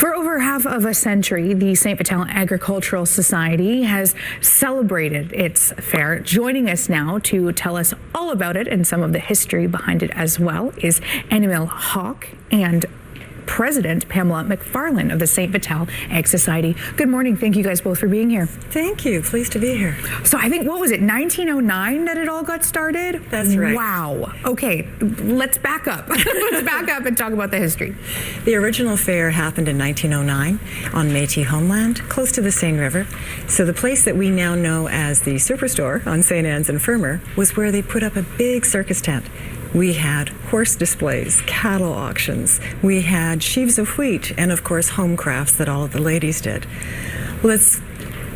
For over half of a century, the St. Vital Agricultural Society has celebrated its fair. Joining us now to tell us all about it and some of the history behind it as well is Enamul Hawk and President Pamela McFarlane of the St. Vital Ag Society. Good morning. Thank you guys both for being here. Thank you. Pleased to be here. So I think, what was it, 1909 that it all got started? That's right. Wow. Okay, let's back up. Let's back up and talk about the history. The original fair happened in 1909 on Métis homeland, close to the Seine River. So the place that we now know as the Superstore on St. Anne's and Fermor was where they put up a big circus tent. We had horse displays, cattle auctions, we had sheaves of wheat, and of course home crafts that all of the ladies did. Let's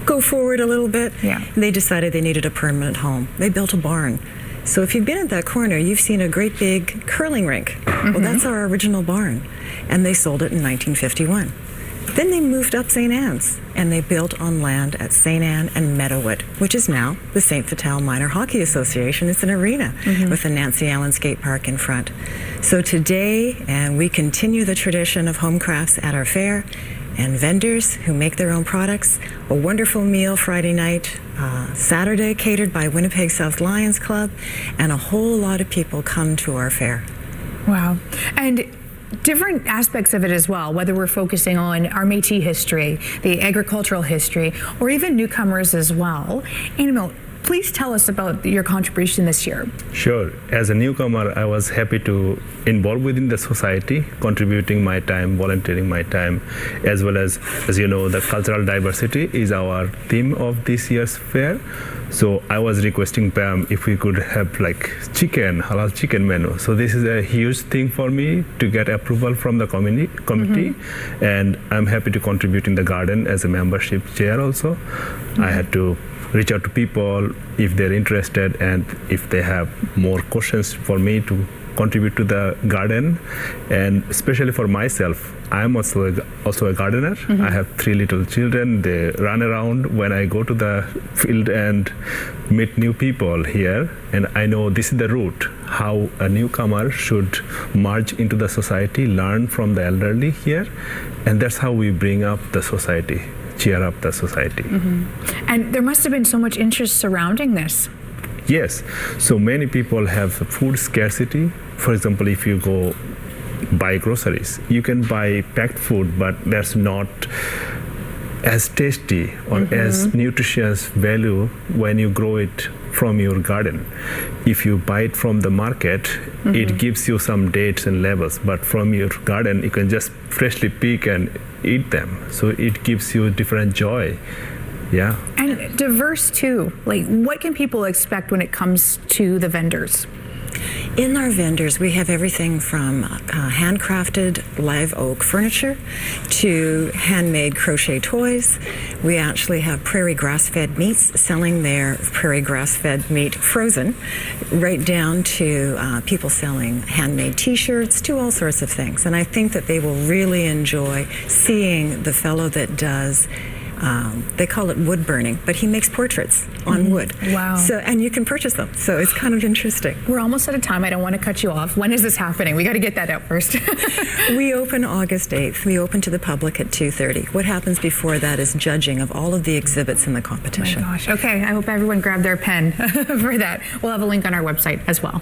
go forward a little bit. Yeah. They decided they needed a permanent home. They built a barn. So if you've been at that corner, you've seen a great big curling rink. Well, that's our original barn, and they sold it in 1951. Then they moved up St. Anne's, and they built on land at St. Anne and Meadowood, which is now the St. Vital Minor Hockey Association. It's an arena with the Nancy Allen Skate Park in front. So today, and we continue the tradition of home crafts at our fair, and vendors who make their own products, a wonderful meal Friday night, Saturday catered by Winnipeg South Lions Club, and a whole lot of people come to our fair. Wow. And different aspects of it as well, whether we're focusing on our Métis history, the agricultural history, or even newcomers as well. Enamul, please tell us about your contribution this year. Sure. As a newcomer, I was happy to involve within the society, contributing my time, volunteering my time, as well as you know, the cultural diversity is our theme of this year's fair. So I was requesting Pam if we could have like halal chicken menu. So this is a huge thing for me to get approval from the committee, and I'm happy to contribute in the garden as a membership chair also. I had to reach out to people if they're interested and if they have more questions for me to contribute to the garden. And especially for myself, I'm also a gardener. I have 3 little children. They run around when I go to the field and meet new people here. And I know this is the route, how a newcomer should merge into the society, learn from the elderly here. And that's how we bring up the society, cheer up the society. And there must have been so much interest surrounding this. Yes, so many people have food scarcity. For example, if you go buy groceries, you can buy packed food, but that's not as tasty or as nutritious value when you grow it from your garden. If you buy it from the market, it gives you some dates and labels, but from your garden, you can just freshly pick and eat them. So it gives you different joy. Yeah. And diverse too. Like, what can people expect when it comes to the vendors? In our vendors, we have everything from handcrafted live oak furniture to handmade crochet toys. We actually have prairie grass-fed meats selling their prairie grass-fed meat frozen, right down to people selling handmade t-shirts, to all sorts of things. And I think that they will really enjoy seeing the fellow that does they call it wood burning, but he makes portraits on wood. Wow. So, and you can purchase them. So it's kind of interesting. We're almost out of time. I don't want to cut you off. When is this happening? We got to get that out first. We open August 8th. We open to the public at 2:30. What happens before that is judging of all of the exhibits in the competition. Oh my gosh. Okay. I hope everyone grabbed their pen for that. We'll have a link on our website as well.